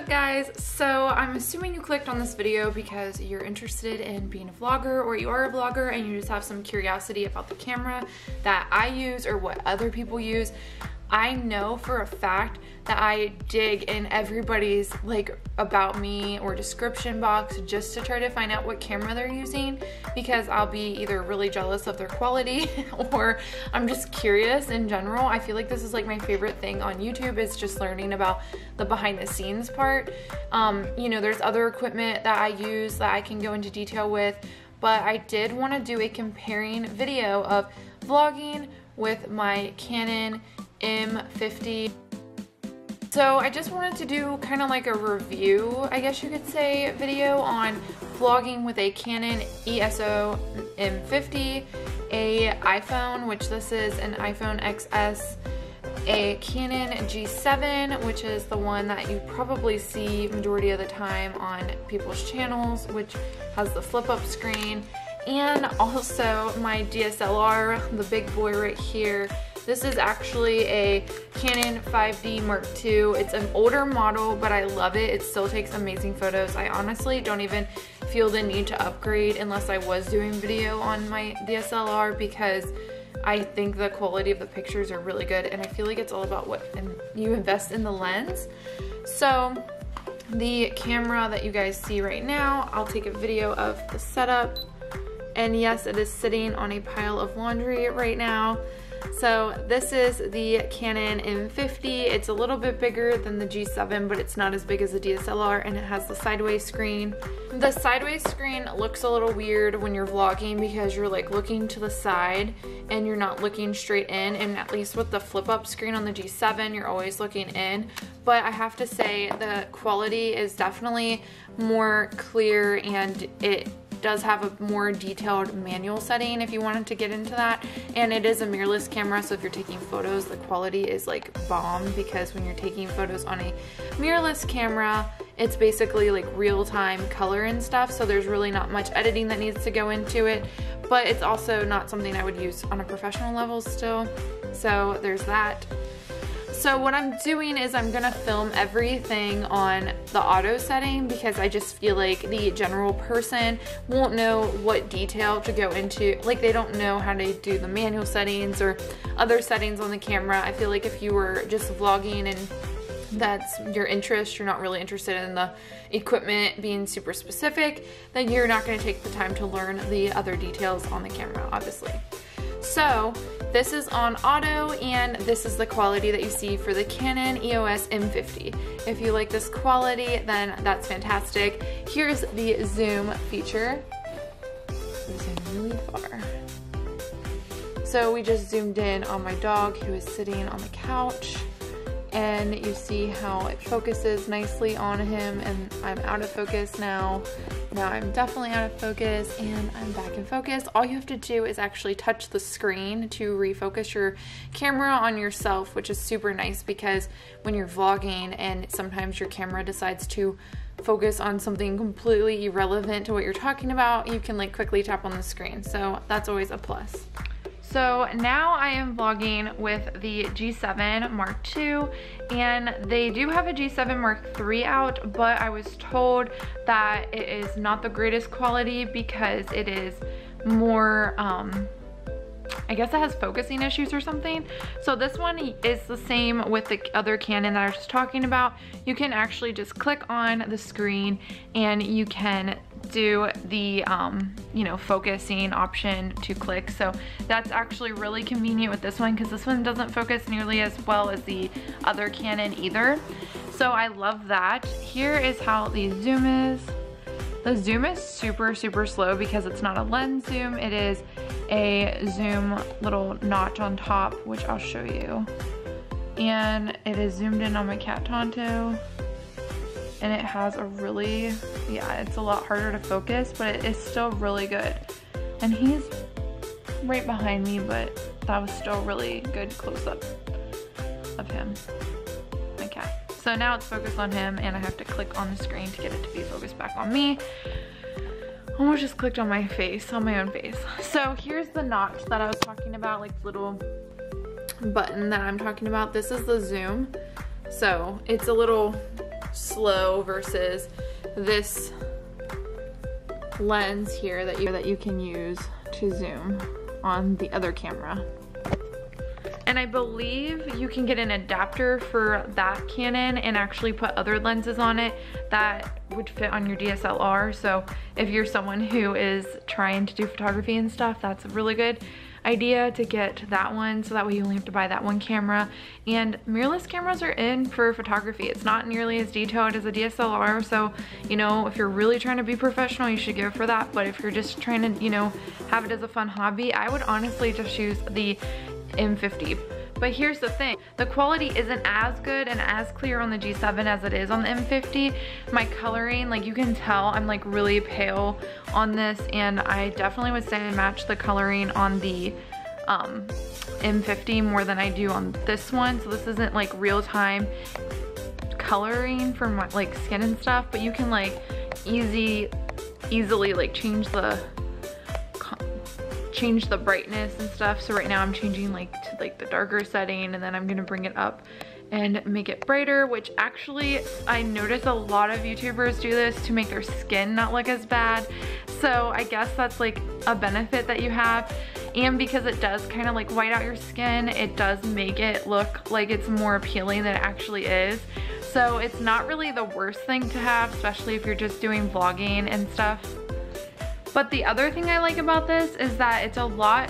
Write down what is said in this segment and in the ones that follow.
guys? So I'm assuming you clicked on this video because you're interested in being a vlogger, or you are a vlogger and you just have some curiosity about the camera that I use or what other people use. I know for a fact that I dig in everybody's like about me or description box just to try to find out what camera they're using, because I'll be either really jealous of their quality or I'm just curious in general. I feel like this is like my favorite thing on YouTube, is just learning about the behind the scenes part. You know, there's other equipment that I use that I can go into detail with, but I did want to do a comparing video of vlogging with my Canon M50. So I just wanted to do kind of like a review, I guess you could say, video on vlogging with a Canon ESO M50, a iPhone, which this is an iPhone XS, a Canon G7, which is the one that you probably see majority of the time on people's channels, which has the flip up screen, and also my DSLR, the big boy right here. This is actually a Canon 5D Mark II. It's an older model, but I love it. It still takes amazing photos. I honestly don't even feel the need to upgrade unless I was doing video on my DSLR, because I think the quality of the pictures are really good, and I feel like it's all about what you invest in the lens. So the camera that you guys see right now, I'll take a video of the setup, and yes, it is sitting on a pile of laundry right now. So this is the Canon M50. It's a little bit bigger than the G7, but it's not as big as the DSLR, and it has the sideways screen. The sideways screen looks a little weird when you're vlogging because you're like looking to the side and you're not looking straight in, and at least with the flip up screen on the G7, you're always looking in. But I have to say the quality is definitely more clear, and it does have a more detailed manual setting if you wanted to get into that, and it is a mirrorless camera, so if you're taking photos, the quality is like bomb, because when you're taking photos on a mirrorless camera, it's basically like real-time color and stuff, so there's really not much editing that needs to go into it, but it's also not something I would use on a professional level still, so there's that. So what I'm doing is I'm gonna film everything on the auto setting, because I just feel like the general person won't know what detail to go into. Like, they don't know how to do the manual settings or other settings on the camera. I feel like if you were just vlogging and that's your interest, you're not really interested in the equipment being super specific, then you're not gonna take the time to learn the other details on the camera, obviously. So this is on auto, and this is the quality that you see for the Canon EOS M50. If you like this quality, then that's fantastic. Here's the zoom feature. Zoom really far. So we just zoomed in on my dog, who is sitting on the couch, and you see how it focuses nicely on him, and I'm out of focus now. Now I'm definitely out of focus, and I'm back in focus. All you have to do is actually touch the screen to refocus your camera on yourself, which is super nice, because when you're vlogging and sometimes your camera decides to focus on something completely irrelevant to what you're talking about, you can like quickly tap on the screen. So that's always a plus. So now I am vlogging with the G7 Mark II, and they do have a G7 Mark III out, but I was told that it is not the greatest quality because it is more, I guess it has focusing issues or something. So this one is the same with the other Canon that I was just talking about. You can actually just click on the screen and you can do the you know, focusing option to click. So that's actually really convenient with this one, because this one doesn't focus nearly as well as the other Canon either. So I love that. Here is how the zoom is. The zoom is super slow because it's not a lens zoom, it is a zoom little notch on top, which I'll show you. And it is zoomed in on my cat Tonto, and it has a really, yeah, it's a lot harder to focus, but it is still really good. And he's right behind me, but that was still really good close-up of him, my cat. So now it's focused on him, and I have to click on the screen to get it to be focused back on me. Almost just clicked on my face, on my own face. So here's the notch that I was talking about, like little button that I'm talking about. This is the zoom. So it's a little slow versus this lens here that you can use to zoom on the other camera. And I believe you can get an adapter for that Canon and actually put other lenses on it that would fit on your DSLR. So if you're someone who is trying to do photography and stuff, that's a really good idea to get that one, so that way you only have to buy that one camera. And mirrorless cameras are in for photography. It's not nearly as detailed as a DSLR, so you know, if you're really trying to be professional, you should go for that. But if you're just trying to, you know, have it as a fun hobby, I would honestly just use the M50. But here's the thing, the quality isn't as good and as clear on the G7 as it is on the M50. My coloring, like you can tell, I'm like really pale on this, and I definitely would say I match the coloring on the M50 more than I do on this one. So this isn't like real time coloring for my like skin and stuff, but you can like easily like change the brightness and stuff. So right now I'm changing like to like the darker setting, and then I'm gonna bring it up and make it brighter, which actually I notice a lot of YouTubers do this to make their skin not look as bad. So I guess that's like a benefit that you have. And because it does kind of like white out your skin, it does make it look like it's more appealing than it actually is. So it's not really the worst thing to have, especially if you're just doing vlogging and stuff. But the other thing I like about this is that it's a lot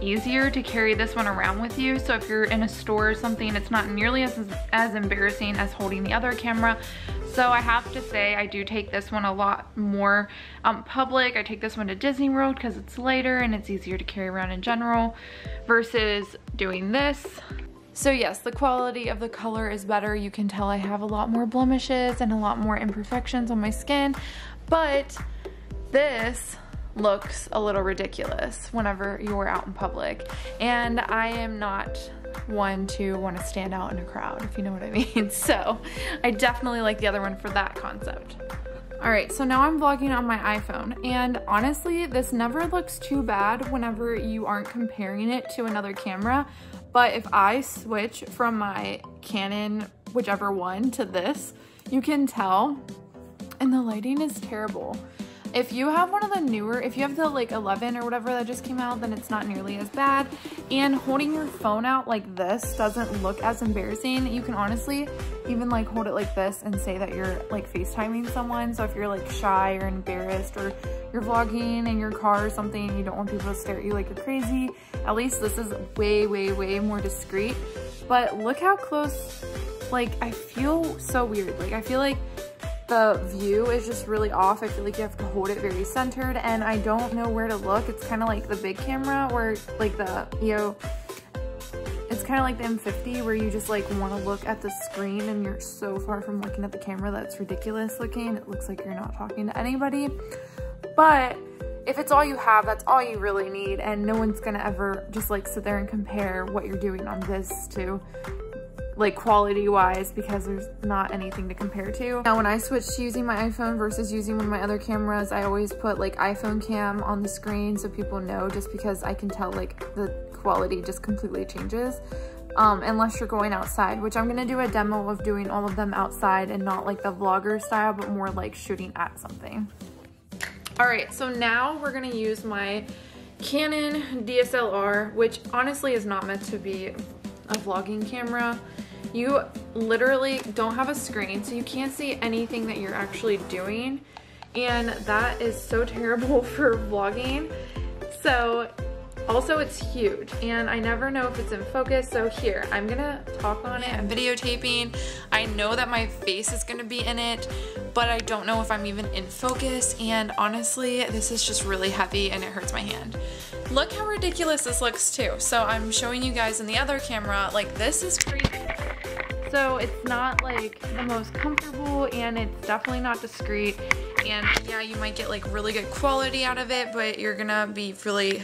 easier to carry this one around with you. So if you're in a store or something, it's not nearly as embarrassing as holding the other camera. So I have to say I do take this one a lot more public. I take this one to Disney World because it's lighter and it's easier to carry around in general versus doing this. So yes, the quality of the color is better. You can tell I have a lot more blemishes and a lot more imperfections on my skin, but this looks a little ridiculous whenever you're out in public. And I am not one to want to stand out in a crowd, if you know what I mean. So I definitely like the other one for that concept. All right, so now I'm vlogging on my iPhone, and honestly, this never looks too bad whenever you aren't comparing it to another camera. But if I switch from my Canon, whichever one, to this, you can tell, and the lighting is terrible. If you have one of the newer, if you have the like 11 or whatever that just came out, then it's not nearly as bad. And holding your phone out like this doesn't look as embarrassing. You can honestly even like hold it like this and say that you're like FaceTiming someone. So if you're like shy or embarrassed, or you're vlogging in your car or something and you don't want people to stare at you like you're crazy, at least this is way more discreet. But look how close, like I feel so weird. Like I feel like the view is just really off. I feel like you have to hold it very centered, and I don't know where to look. It's kind of like the big camera where like the, you know, it's kind of like the M50 where you just like want to look at the screen and you're so far from looking at the camera that it's ridiculous looking. It looks like you're not talking to anybody. But if it's all you have, that's all you really need, and no one's gonna ever just like sit there and compare what you're doing on this to like quality wise, because there's not anything to compare to. Now when I switched to using my iPhone versus using one of my other cameras, I always put like iPhone cam on the screen so people know, just because I can tell like the quality just completely changes. Unless you're going outside, which I'm gonna do a demo of doing all of them outside and not like the vlogger style, but more like shooting at something. All right, so now we're gonna use my Canon DSLR, which honestly is not meant to be a vlogging camera. You literally don't have a screen, so you can't see anything that you're actually doing, and that is so terrible for vlogging. So also it's huge, and I never know if it's in focus. So here, I'm gonna talk on it. I'm videotaping. I know that my face is gonna be in it, but I don't know if I'm even in focus, and honestly, this is just really heavy and it hurts my hand. Look how ridiculous this looks too. So I'm showing you guys in the other camera, like this is crazy. So it's not like the most comfortable, and it's definitely not discreet. And yeah, you might get like really good quality out of it, but you're gonna be really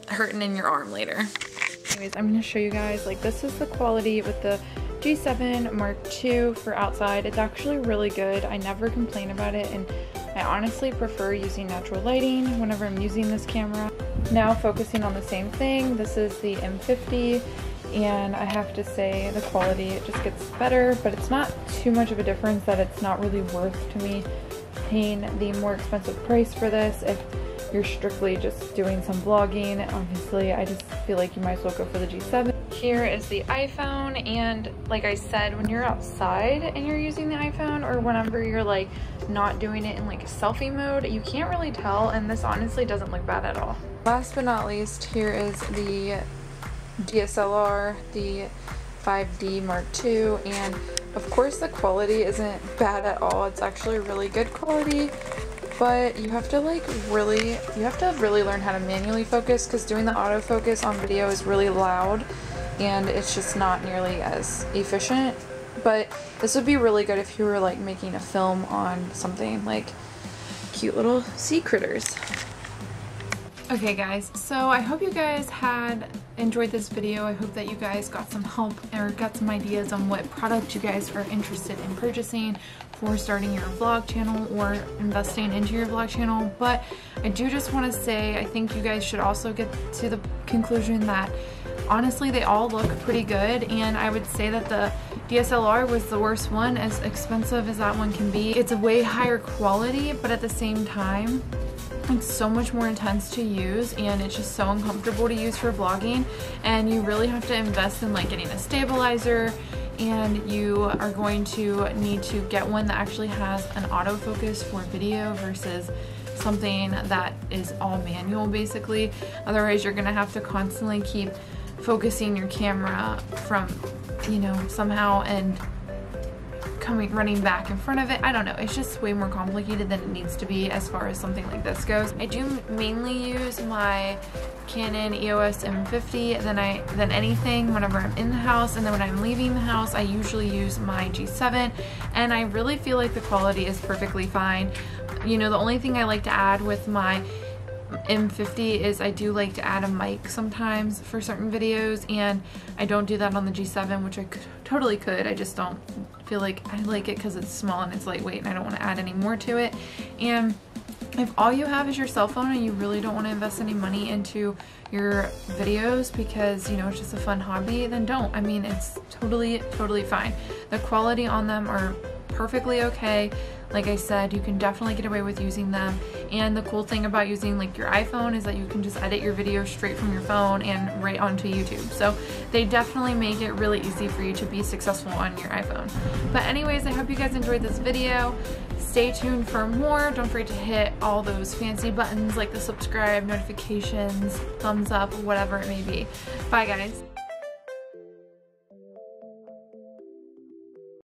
hurting in your arm later. Anyways, I'm gonna show you guys, like this is the quality with the G7 Mark II for outside. It's actually really good. I never complain about it, and I honestly prefer using natural lighting whenever I'm using this camera. Now focusing on the same thing, this is the M50, and I have to say the quality, it just gets better, but it's not too much of a difference that it's not really worth to me paying the more expensive price for this. If you're strictly just doing some vlogging, obviously I just feel like you might as well go for the G7. Here is the iPhone, and like I said, when you're outside and you're using the iPhone, or whenever you're like not doing it in like a selfie mode, you can't really tell, and this honestly doesn't look bad at all. Last but not least, here is the DSLR, the 5D Mark II, and of course the quality isn't bad at all. It's actually really good quality, but you have to really learn how to manually focus, because doing the autofocus on video is really loud and it's just not nearly as efficient. But this would be really good if you were like making a film on something like cute little sea critters. Okay guys, so I hope you guys had enjoyed this video. I hope that you guys got some help or got some ideas on what product you guys are interested in purchasing for starting your vlog channel or investing into your vlog channel. But I do just want to say, I think you guys should also get to the conclusion that honestly they all look pretty good, and I would say that the DSLR was the worst one, as expensive as that one can be. It's a way higher quality, but at the same time it's so much more intense to use, and it's just so uncomfortable to use for vlogging, and you really have to invest in like getting a stabilizer, and you are going to need to get one that actually has an autofocus for video versus something that is all manual basically. Otherwise you're gonna have to constantly keep focusing your camera from, you know, somehow and running back in front of it. I don't know, it's just way more complicated than it needs to be as far as something like this goes. I do mainly use my Canon EOS M50 than anything whenever I'm in the house, and then when I'm leaving the house I usually use my G7, and I really feel like the quality is perfectly fine. You know, the only thing I like to add with my M50 is I do like to add a mic sometimes for certain videos, and I don't do that on the G7, which I totally could. I just don't feel like I like it because it's small and it's lightweight, and I don't want to add any more to it. And if all you have is your cell phone and you really don't want to invest any money into your videos because, you know, it's just a fun hobby, then don't. I mean, it's totally fine. The quality on them are perfectly okay. Like I said, you can definitely get away with using them, and the cool thing about using like your iPhone is that you can just edit your video straight from your phone and right onto YouTube. So they definitely make it really easy for you to be successful on your iPhone. But anyways, I hope you guys enjoyed this video. Stay tuned for more. Don't forget to hit all those fancy buttons like the subscribe, notifications, thumbs up, whatever it may be. Bye guys.